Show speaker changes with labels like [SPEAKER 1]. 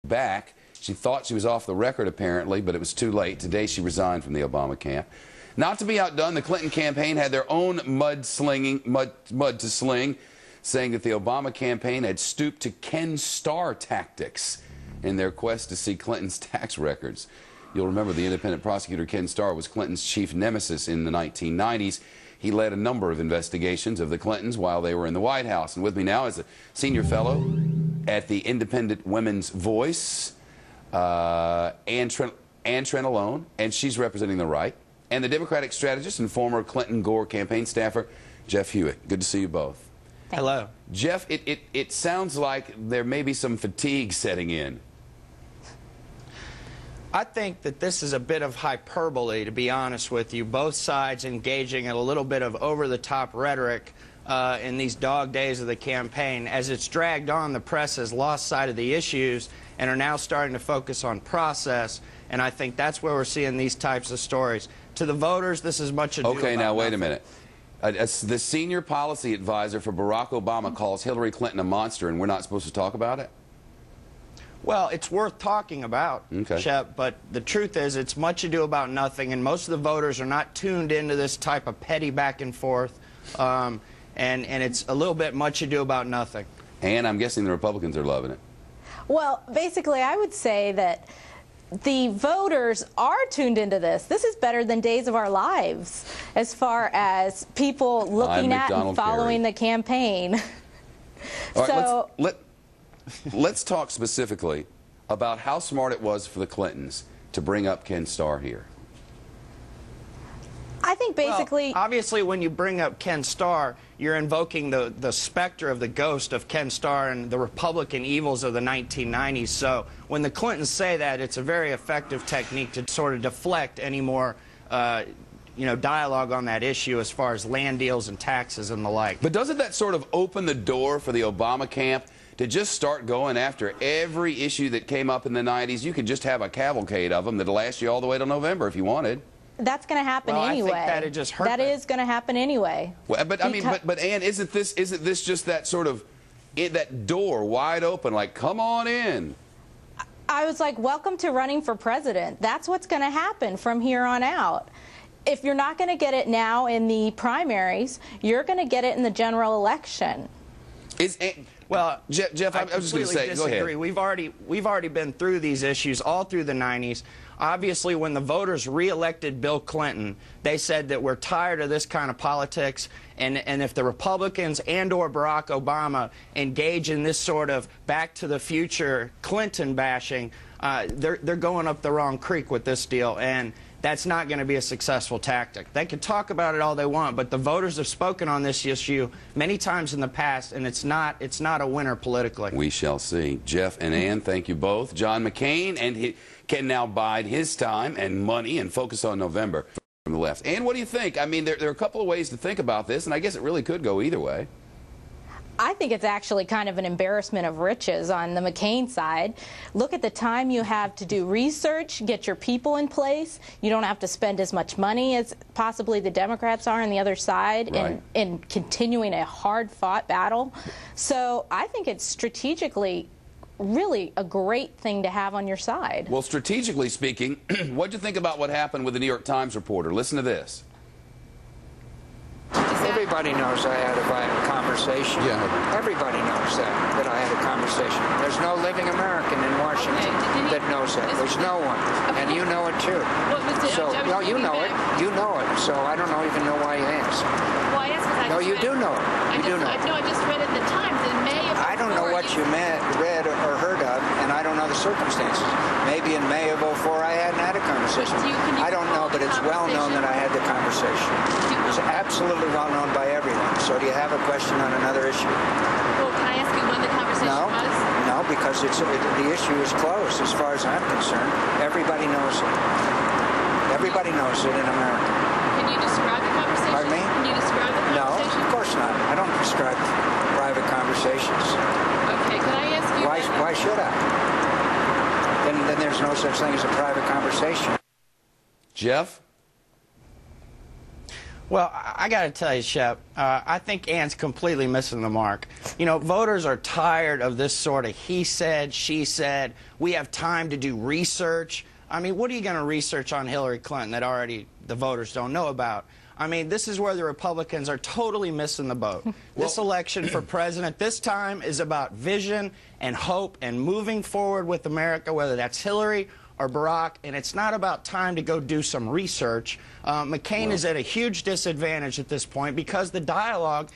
[SPEAKER 1] back. She thought she was off the record, apparently, but it was too late. Today, she resigned from the Obama camp. Not to be outdone, the Clinton campaign had their own mud to sling, saying that the Obama campaign had stooped to Ken Starr tactics in their quest to see Clinton's tax records. You'll remember the independent prosecutor Ken Starr was Clinton's chief nemesis in the 1990s. He led a number of investigations of the Clintons while they were in the White House. And with me now is a senior fellow at the Independent Women's Voice, Ann Trenolone, and she's representing the right, and the Democratic strategist and former Clinton-Gore campaign staffer, Jeff Hewitt. Good to see you both.
[SPEAKER 2] Hello.
[SPEAKER 1] Jeff, it sounds like there may be some fatigue setting in.
[SPEAKER 2] I think that this is a bit of hyperbole, to be honest with you. Both sides engaging in a little bit of over-the-top rhetoric in these dog days of the campaign. As it's dragged on, the press has lost sight of the issues and are now starting to focus on process, and I think that's where we're seeing these types of stories. To the voters, this is much ado
[SPEAKER 1] Okay,
[SPEAKER 2] about
[SPEAKER 1] now wait
[SPEAKER 2] nothing.
[SPEAKER 1] a minute. The senior policy advisor for Barack Obama calls Hillary Clinton a monster, and we're not supposed to talk about it?
[SPEAKER 2] Well, it's worth talking about,
[SPEAKER 1] okay,
[SPEAKER 2] Shep, but the truth is it's much ado about nothing, and most of the voters are not tuned into this type of petty back and forth, and it's a little bit much ado about nothing.
[SPEAKER 1] And I'm guessing the Republicans are loving it.
[SPEAKER 3] Well, basically, I would say that the voters are tuned into this. This is better than Days of Our Lives as far as people looking at and following the campaign.
[SPEAKER 1] All right, let's talk specifically about how smart it was for the Clintons to bring up Ken Starr here.
[SPEAKER 3] I think basically...
[SPEAKER 2] Well, obviously, when you bring up Ken Starr, you're invoking the specter of the ghost of Ken Starr and the Republican evils of the 1990s. So when the Clintons say that, it's a very effective technique to sort of deflect any more dialogue on that issue as far as land deals and taxes and the like.
[SPEAKER 1] But doesn't that sort of open the door for the Obama camp to just start going after every issue that came up in the 90s? You could just have a cavalcade of them that'll last you all the way till November if you wanted.
[SPEAKER 3] That's going to happen anyway.
[SPEAKER 2] I think that'd just hurt.
[SPEAKER 3] That is going to happen anyway.
[SPEAKER 1] Well, but I mean, but Ann, isn't this just that sort of that door wide open? Like, come on in.
[SPEAKER 3] I was like, welcome to running for president. That's what's going to happen from here on out. If you're not going to get it now in the primaries, you're going to get it in the general election.
[SPEAKER 2] Well,
[SPEAKER 1] Jeff, I was just going to say,
[SPEAKER 2] disagree.
[SPEAKER 1] Go ahead.
[SPEAKER 2] We've already been through these issues all through the 90s. Obviously, when the voters re-elected Bill Clinton, they said that we're tired of this kind of politics, and if the Republicans and/or Barack Obama engage in this sort of back-to-the-future Clinton bashing, they're going up the wrong creek with this deal, and that's not going to be a successful tactic. They can talk about it all they want, but the voters have spoken on this issue many times in the past, and it's not a winner politically.
[SPEAKER 1] We shall see. Jeff and Ann, thank you both. John McCain, and he can now bide his time and money and focus on November from the left. Ann, what do you think? I mean, there are a couple of ways to think about this, and I guess it really could go either way.
[SPEAKER 3] I think it's actually kind of an embarrassment of riches on the McCain side. Look at the time you have to do research, get your people in place. You don't have to spend as much money as possibly the Democrats are on the other side,
[SPEAKER 1] right,
[SPEAKER 3] in continuing a hard-fought battle. So I think it's strategically really a great thing to have on your side.
[SPEAKER 1] Well, strategically speaking, what'd you think about what happened with the New York Times reporter? Listen to this.
[SPEAKER 4] Everybody knows I had a violent conversation.
[SPEAKER 1] Yeah.
[SPEAKER 4] Everybody knows that I had a conversation. There's no living American in Washington that knows that. There's no one. And you know it too. So, no, you know it. You know it. So I don't even know why you asked.
[SPEAKER 5] Well, I asked because
[SPEAKER 4] No, you do know it. You do know it.
[SPEAKER 5] No, I just read in the Times in May of
[SPEAKER 4] I don't know what you read or heard of, and I don't know the circumstances. Maybe in May of '04 I hadn't had a conversation. I don't know, but it's well known that I had the conversation. It's absolutely well known by everyone. So do you have a question on another issue?
[SPEAKER 5] Well, can I ask you when the conversation was?
[SPEAKER 4] No, because the issue is closed as far as I'm concerned. Everybody knows it. Everybody knows it in America.
[SPEAKER 5] Can you describe the conversation?
[SPEAKER 4] Pardon me?
[SPEAKER 5] Can you describe the conversation?
[SPEAKER 4] No, of course not. I don't describe private conversations.
[SPEAKER 5] Okay, can I ask you...
[SPEAKER 4] Why should I? Then there's no such thing as a private conversation.
[SPEAKER 1] Jeff?
[SPEAKER 2] Well, I got to tell you, Shep, I think Ann's completely missing the mark. You know, voters are tired of this sort of he said, she said, we have time to do research. I mean, what are you going to research on Hillary Clinton that already the voters don't know about? I mean, this is where the Republicans are totally missing the boat. This election for president this time is about vision and hope and moving forward with America, whether that's Hillary or Barack, and it's not about time to go do some research. McCain is at a huge disadvantage at this point because the dialogue